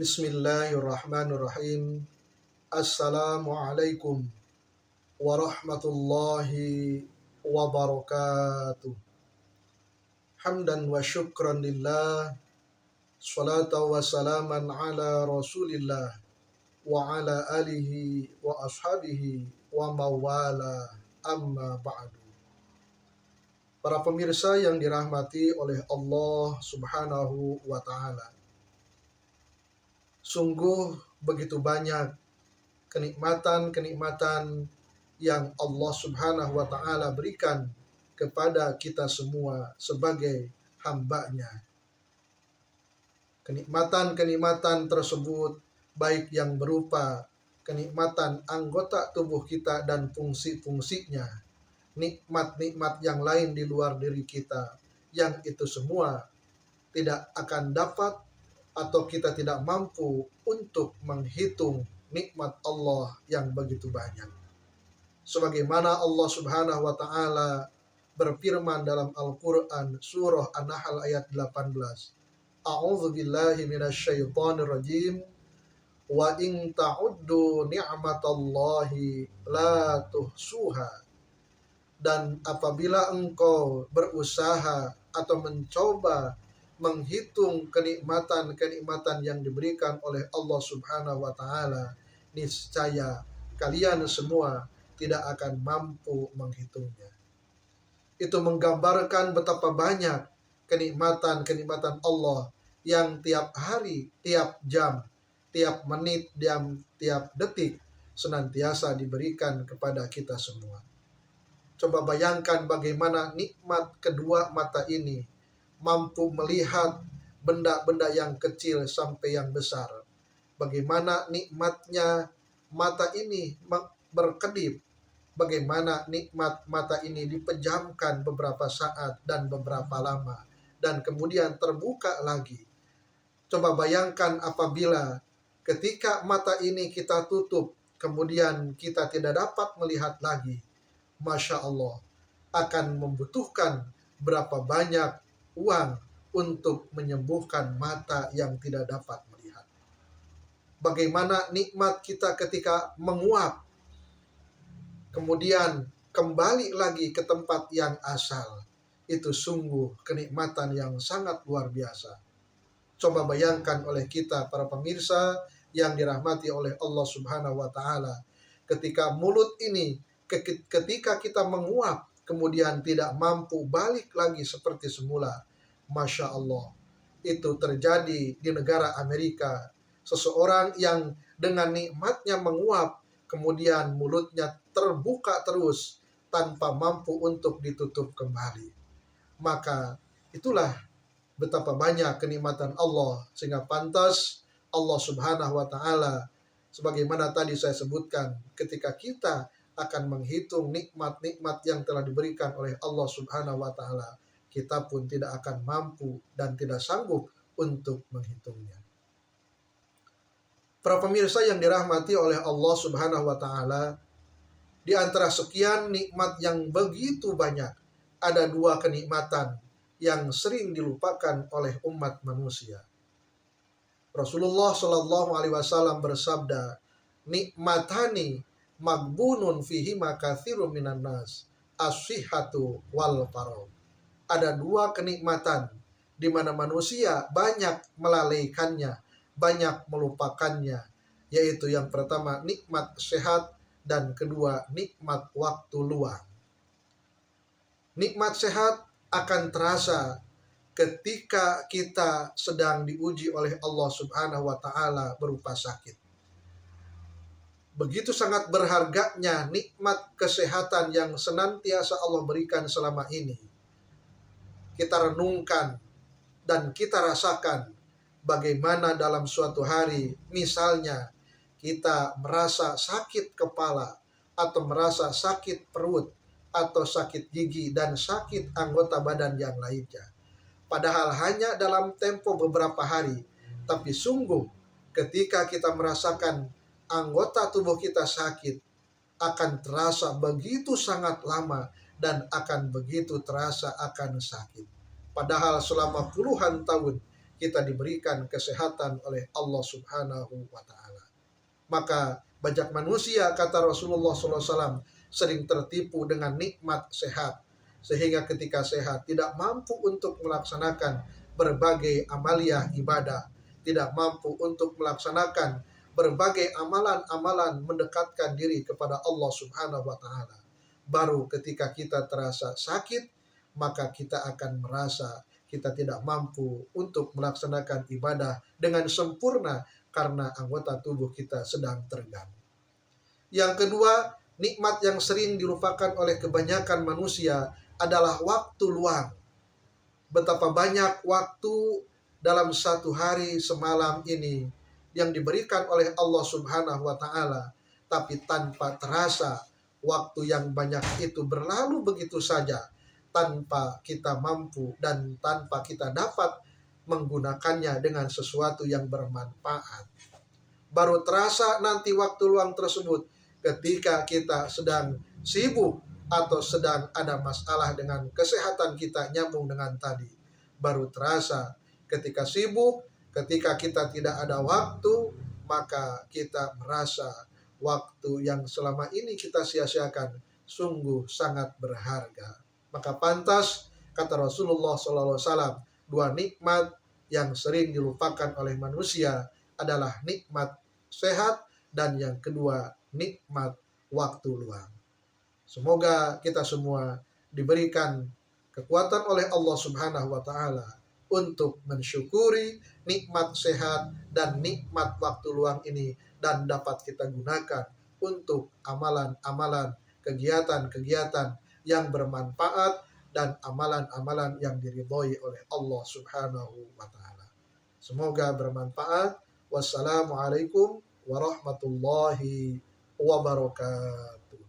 Bismillahirrahmanirrahim. Assalamualaikum warahmatullahi wabarakatuh. Hamdan wa syukran lillah. Salatu wa salaman ala rasulillah. Wa ala alihi wa ashabihi wa mawala amma ba'du. Para pemirsa yang dirahmati oleh Allah subhanahu wa ta'ala. Sungguh begitu banyak kenikmatan-kenikmatan yang Allah subhanahu wa ta'ala berikan kepada kita semua sebagai hamba-Nya. Kenikmatan-kenikmatan tersebut baik yang berupa kenikmatan anggota tubuh kita dan fungsi-fungsinya, nikmat-nikmat yang lain di luar diri kita, yang itu semua tidak akan dapat atau kita tidak mampu untuk menghitung nikmat Allah yang begitu banyak. Sebagaimana Allah subhanahu wa ta'ala berfirman dalam Al-Quran surah An-Nahl ayat 18. A'udzu billahi minasyaitonir rajim. Wa in ta'uddu ni'matallahi la tuhsuha. Dan apabila engkau berusaha atau mencoba menghitung kenikmatan-kenikmatan yang diberikan oleh Allah subhanahu wa ta'ala, niscaya kalian semua tidak akan mampu menghitungnya. Itu menggambarkan betapa banyak kenikmatan-kenikmatan Allah yang tiap hari, tiap jam, tiap menit, tiap detik senantiasa diberikan kepada kita semua. Coba bayangkan bagaimana nikmat kedua mata ini mampu melihat benda-benda yang kecil sampai yang besar. Bagaimana nikmatnya mata ini berkedip. Bagaimana nikmat mata ini dipejamkan beberapa saat dan beberapa lama. Dan kemudian terbuka lagi. Coba bayangkan apabila ketika mata ini kita tutup, kemudian kita tidak dapat melihat lagi. Masya Allah, akan membutuhkan berapa banyak uang untuk menyembuhkan mata yang tidak dapat melihat. Bagaimana nikmat kita ketika menguap, kemudian kembali lagi ke tempat yang asal. Itu sungguh kenikmatan yang sangat luar biasa. Coba bayangkan oleh kita para pemirsa yang dirahmati oleh Allah subhanahu wa ta'ala. Ketika mulut ini, ketika kita menguap, kemudian tidak mampu balik lagi seperti semula. Masya Allah, itu terjadi di negara Amerika. Seseorang yang dengan nikmatnya menguap, kemudian mulutnya terbuka terus tanpa mampu untuk ditutup kembali. Maka itulah betapa banyak kenikmatan Allah, sehingga pantas Allah subhanahu wa ta'ala, sebagaimana tadi saya sebutkan, ketika kita akan menghitung nikmat-nikmat yang telah diberikan oleh Allah subhanahu wa ta'ala, kita pun tidak akan mampu dan tidak sanggup untuk menghitungnya. Para pemirsa yang dirahmati oleh Allah subhanahu wa ta'ala, di antara sekian nikmat yang begitu banyak, ada dua kenikmatan yang sering dilupakan oleh umat manusia. Rasulullah Shallallahu Alaihi Wasallam bersabda, nikmatani magbunun fihima katsirun minan nas, as-sihhatu wal faragh. Ada dua kenikmatan di mana manusia banyak melalaikannya, banyak melupakannya, yaitu yang pertama nikmat sehat dan kedua nikmat waktu luang. Nikmat sehat akan terasa ketika kita sedang diuji oleh Allah subhanahu wa ta'ala berupa sakit. Begitu sangat berharganya nikmat kesehatan yang senantiasa Allah berikan selama ini. Kita renungkan dan kita rasakan bagaimana dalam suatu hari, misalnya kita merasa sakit kepala atau merasa sakit perut atau sakit gigi dan sakit anggota badan yang lainnya. Padahal hanya dalam tempo beberapa hari, tapi sungguh ketika kita merasakan anggota tubuh kita sakit, akan terasa begitu sangat lama dan akan begitu terasa akan sakit. Padahal selama puluhan tahun kita diberikan kesehatan oleh Allah Subhanahu wa Ta'ala. Maka banyak manusia, kata Rasulullah SAW, sering tertipu dengan nikmat sehat, sehingga ketika sehat tidak mampu untuk melaksanakan berbagai amalia ibadah, tidak mampu untuk melaksanakan berbagai amalan-amalan mendekatkan diri kepada Allah Subhanahu wa Ta'ala. Baru ketika kita terasa sakit, maka kita akan merasa kita tidak mampu untuk melaksanakan ibadah dengan sempurna karena anggota tubuh kita sedang terganggu. Yang kedua, nikmat yang sering dilupakan oleh kebanyakan manusia adalah waktu luang. Betapa banyak waktu dalam satu hari semalam ini yang diberikan oleh Allah Subhanahu wa Ta'ala, tapi tanpa terasa waktu yang banyak itu berlalu begitu saja tanpa kita mampu dan tanpa kita dapat menggunakannya dengan sesuatu yang bermanfaat. Baru terasa nanti waktu luang tersebut ketika kita sedang sibuk atau sedang ada masalah dengan kesehatan kita, nyambung dengan tadi. Baru terasa ketika sibuk, ketika kita tidak ada waktu, maka kita merasa waktu yang selama ini kita sia-siakan sungguh sangat berharga. Maka pantas, kata Rasulullah SAW, dua nikmat yang sering dilupakan oleh manusia adalah nikmat sehat dan yang kedua nikmat waktu luang. Semoga kita semua diberikan kekuatan oleh Allah Subhanahu wa Ta'ala untuk mensyukuri nikmat sehat dan nikmat waktu luang ini dan dapat kita gunakan untuk amalan-amalan, kegiatan-kegiatan yang bermanfaat dan amalan-amalan yang diridhoi oleh Allah Subhanahu wa Ta'ala. Semoga bermanfaat. Wassalamualaikum warahmatullahi wabarakatuh.